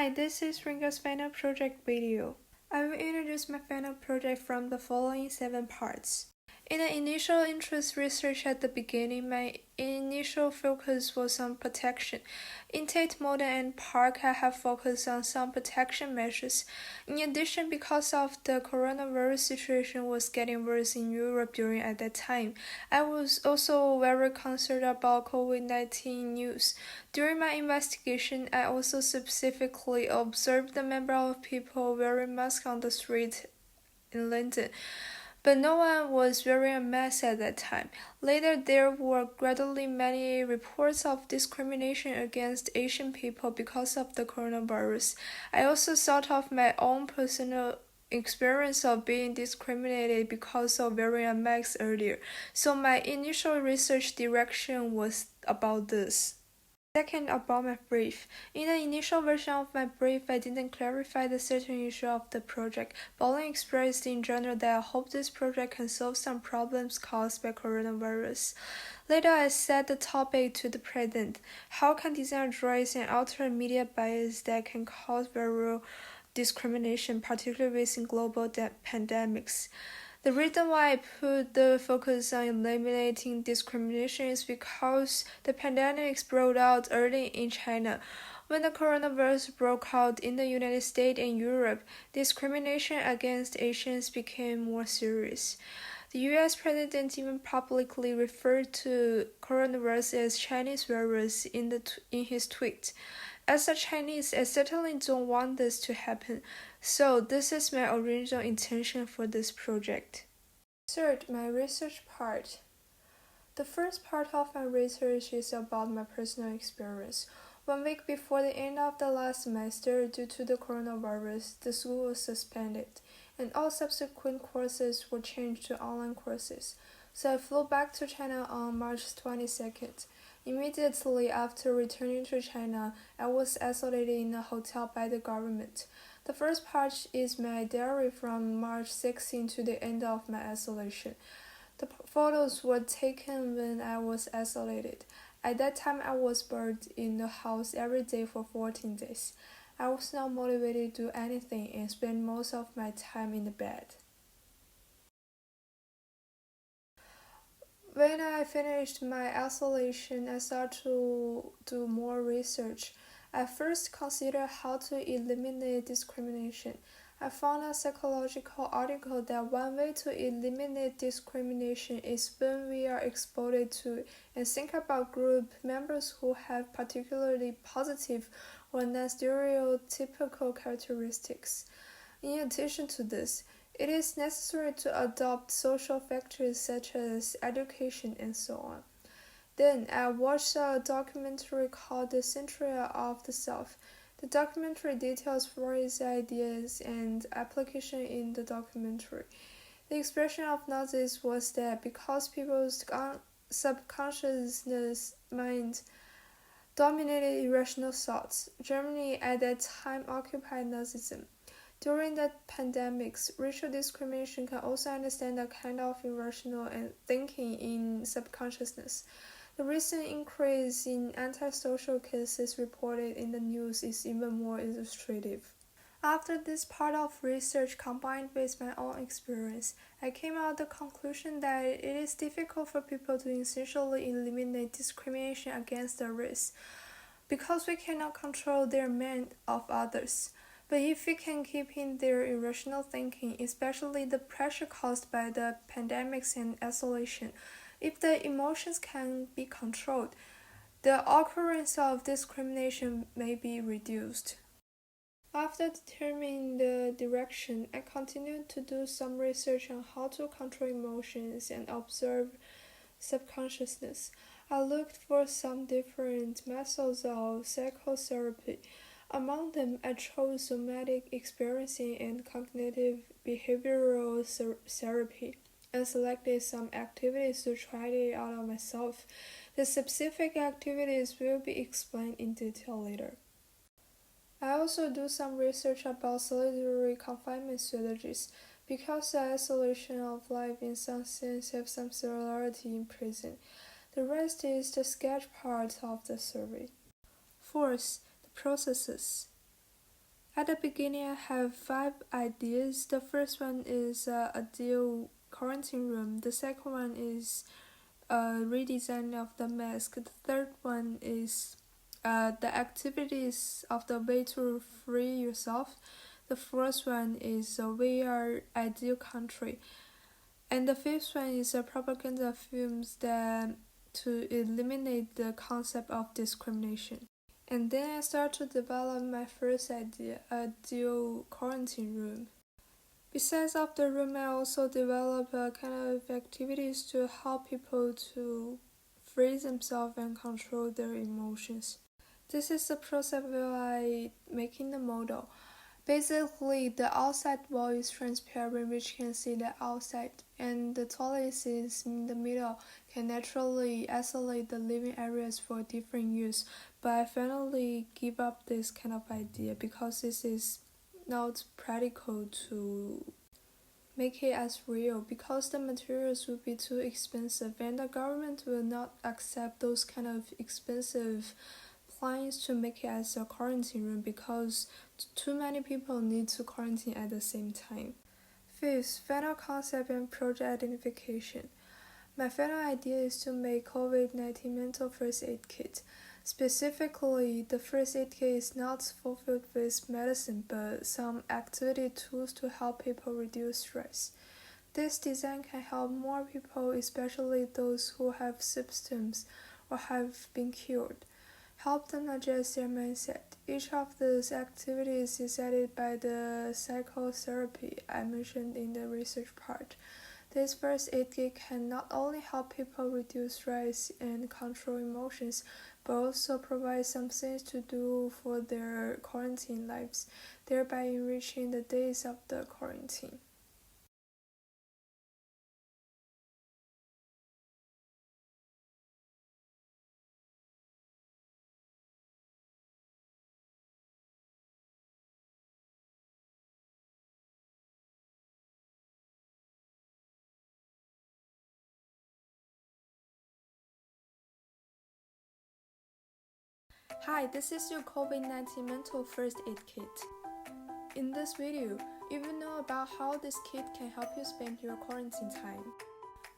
Hi, this is Ringo's final project video. I will introduce my final project from the following 7 parts. In the initial interest research at the beginning, my initial focus was on protection. In Tate Modern and Park, I have focused on some protection measures. In addition, because of the coronavirus situation was getting worse in Europe during at that time, I was also very concerned about COVID-19 news. During my investigation, I also specifically observed the number of people wearing masks on the street in London. But no one was wearing a mask at that time. Later, there were gradually many reports of discrimination against Asian people because of the coronavirus. I also thought of my own personal experience of being discriminated because of wearing a mask earlier. So my initial research direction was about this. Second, about my brief. In the initial version of my brief, I didn't clarify the certain issue of the project, but only expressed in general that I hope this project can solve some problems caused by coronavirus. Later, I set the topic to the present. How can design address and alter media bias that can cause viral discrimination, particularly within global pandemics? The reason why I put the focus on eliminating discrimination is because the pandemic broke out early in China. When the coronavirus broke out in the United States and Europe, discrimination against Asians became more serious. The US president even publicly referred to coronavirus as Chinese virus in his tweet. As a Chinese, I certainly don't want this to happen, so this is my original intention for this project. Third, my research part. The first part of my research is about my personal experience. 1 week before the end of the last semester, due to the coronavirus, the school was suspended, and all subsequent courses were changed to online courses. So I flew back to China on March 22nd. Immediately after returning to China, I was isolated in a hotel by the government. The first part is my diary from March 16 to the end of my isolation. The photos were taken when I was isolated. At that time, I was bored in the house every day for 14 days. I was not motivated to do anything and spent most of my time in the bed. When I finished my isolation, I started to do more research. I first considered how to eliminate discrimination. I found a psychological article that one way to eliminate discrimination is when we are exposed to and think about group members who have particularly positive or non-stereotypical characteristics. In addition to this, it is necessary to adopt social factors such as education and so on. Then I watched a documentary called The Century of the Self. The documentary details various ideas and application in the documentary. The expression of Nazis was that because people's subconsciousness mind dominated irrational thoughts, Germany at that time occupied Nazism. During the pandemics, racial discrimination can also understand a kind of irrational thinking in subconsciousness. The recent increase in antisocial cases reported in the news is even more illustrative. After this part of research combined with my own experience, I came out the conclusion that it is difficult for people to essentially eliminate discrimination against the race, because we cannot control their mind of others. But if we can keep in their irrational thinking, especially the pressure caused by the pandemics and isolation, if the emotions can be controlled, the occurrence of discrimination may be reduced. After determining the direction, I continued to do some research on how to control emotions and observe subconsciousness. I looked for some different methods of psychotherapy. Among them, I chose somatic experiencing and cognitive behavioral therapy, and selected some activities to try it out on myself. The specific activities will be explained in detail later. I also do some research about solitary confinement strategies, because the isolation of life in some sense have some similarity in prison. The rest is the sketch part of the survey. Fourth, the processes. At the beginning, I have 5 ideas. The first one is a ideal quarantine room. The second one is a redesign of the mask. The third one is the activities of the way to free yourself. The fourth one is a VR ideal country. And the fifth one is a propaganda films that to eliminate the concept of discrimination. And then I start to develop my first idea, a dual quarantine room. Besides of the room, I also develop a kind of activities to help people to free themselves and control their emotions. This is the process where I making the model. Basically, the outside wall is transparent, which can see the outside, and the toilet is in the middle can naturally isolate the living areas for different use. But I finally give up this kind of idea because this is not practical to make it as real because the materials would be too expensive and the government will not accept those kind of expensive plans to make it as a quarantine room because too many people need to quarantine at the same time. Fifth, final concept and project identification. My final idea is to make COVID-19 mental first aid kit. Specifically, the first aid kit is not fulfilled with medicine but some activity tools to help people reduce stress. This design can help more people, especially those who have symptoms or have been cured. Help them adjust their mindset. Each of these activities is aided by the psychotherapy I mentioned in the research part. This first aid kit can not only help people reduce stress and control emotions, but also provide some things to do for their quarantine lives, thereby enriching the days of the quarantine. Hi, this is your COVID-19 mental first aid kit. In this video, you will know about how this kit can help you spend your quarantine time.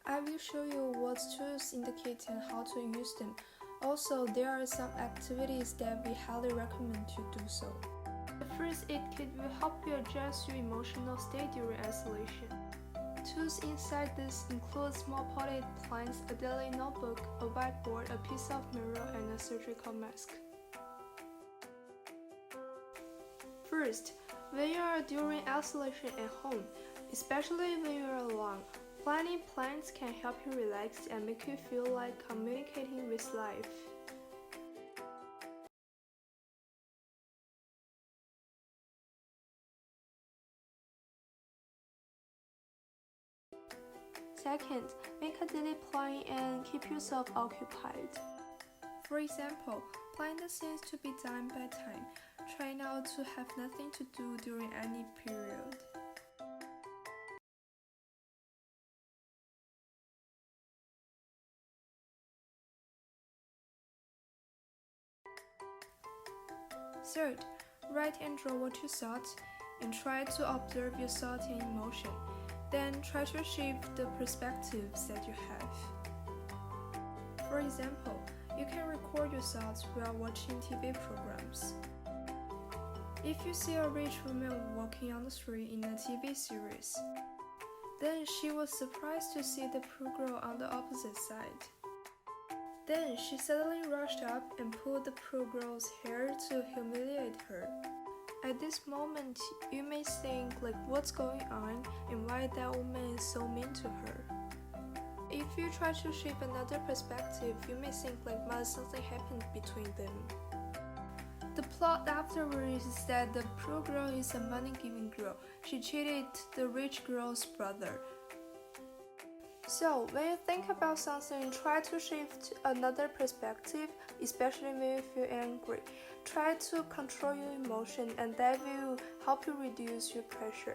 I will show you what's tools in the kit and how to use them. Also, there are some activities that we highly recommend to do so. The first aid kit will help you adjust your emotional state during isolation. Tools inside this include small potted plants, a daily notebook, a whiteboard, a piece of mirror, and a surgical mask. First, when you are during isolation at home, especially when you are alone, planting plants can help you relax and make you feel like communicating with life. Second, make a daily plan and keep yourself occupied. For example, plan the things to be done by time. Try not to have nothing to do during any period. Third, write and draw what you thought and try to observe your thought and emotion. Then try to shift the perspectives that you have. For example, you can record your thoughts while watching TV programs. If you see a rich woman walking on the street in a TV series, then she was surprised to see the poor girl on the opposite side. Then she suddenly rushed up and pulled the poor girl's hair to humiliate her. At this moment, you may think like what's going on and why that woman is so mean to her. If you try to shift another perspective, you may think like why something happened between them. The plot afterwards is that the poor girl is a money-giving girl. She cheated the rich girl's brother. So, when you think about something, try to shift another perspective, especially when you feel angry. Try to control your emotion and that will help you reduce your pressure.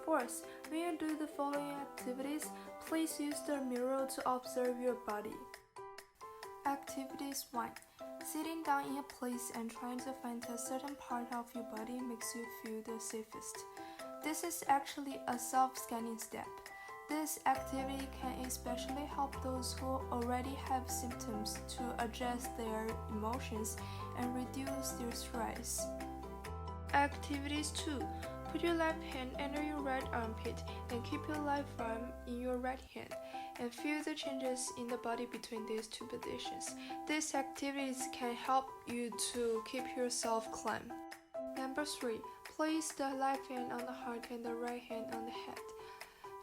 Fourth, when you do the following activities, Please use the mirror to observe your body. Activities 1. Sitting down in a place and trying to find a certain part of your body makes you feel the safest. This is actually a self-scanning step. This activity can especially help those who already have symptoms to adjust their emotions and reduce their stress. Activities 2. Put your left hand under your right armpit and keep your left arm in your right hand and feel the changes in the body between these two positions. These activities can help you to keep yourself calm. Number 3. Place the left hand on the heart and the right hand on the head.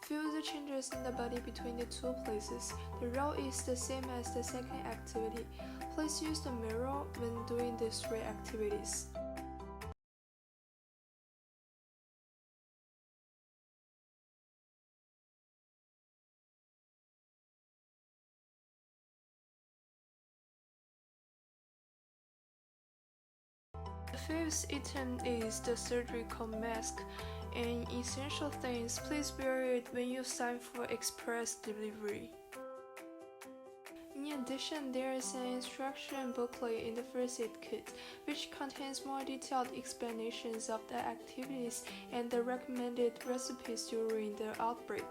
Feel the changes in the body between the two places. The rule is the same as the second activity. Please use the mirror when doing these 3 activities. The fifth item is the surgical mask. An essential thing, please wear it when you sign for express delivery. In addition, there is an instruction booklet in the first aid kit, which contains more detailed explanations of the activities and the recommended recipes during the outbreak.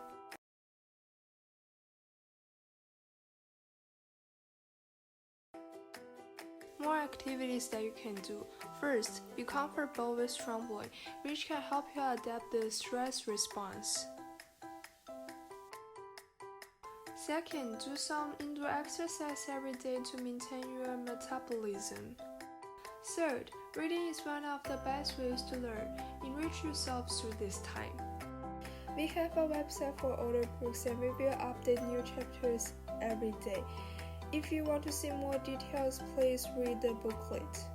More activities that you can do. First, be comfortable with trembling, which can help you adapt the stress response. Second, do some indoor exercise every day to maintain your metabolism. Third, reading is one of the best ways to learn. Enrich yourself through this time. We have a website for older books and we will update new chapters every day. If you want to see more details, please read the booklet.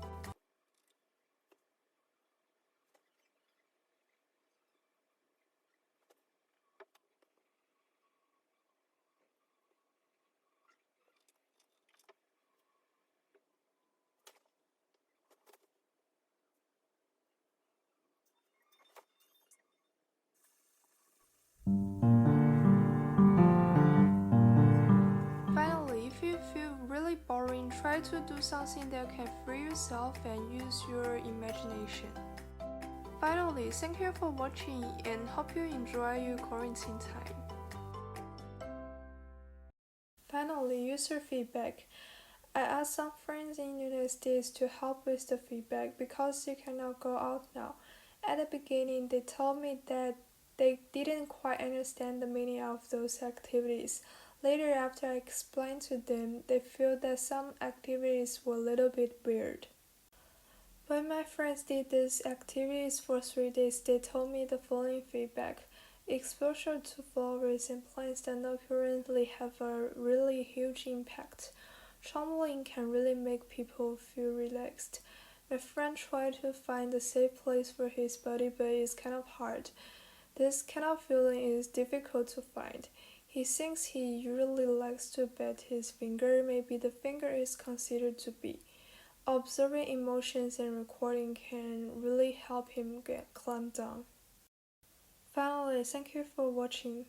If you feel really boring, try to do something that can free yourself and use your imagination. Finally, thank you for watching and hope you enjoy your quarantine time. Finally, user feedback. I asked some friends in the United States to help with the feedback because they cannot go out now. At the beginning, they told me that they didn't quite understand the meaning of those activities. Later, after I explained to them, they felt that some activities were a little bit weird. When my friends did these activities for 3 days, they told me the following feedback. Exposure to flowers and plants that not currently have a really huge impact. Trembling can really make people feel relaxed. My friend tried to find a safe place for his body, but it's kind of hard. This kind of feeling is difficult to find. He thinks he usually likes to bet his finger, maybe the finger is considered to be. Observing emotions and recording can really help him calm down. Finally, thank you for watching.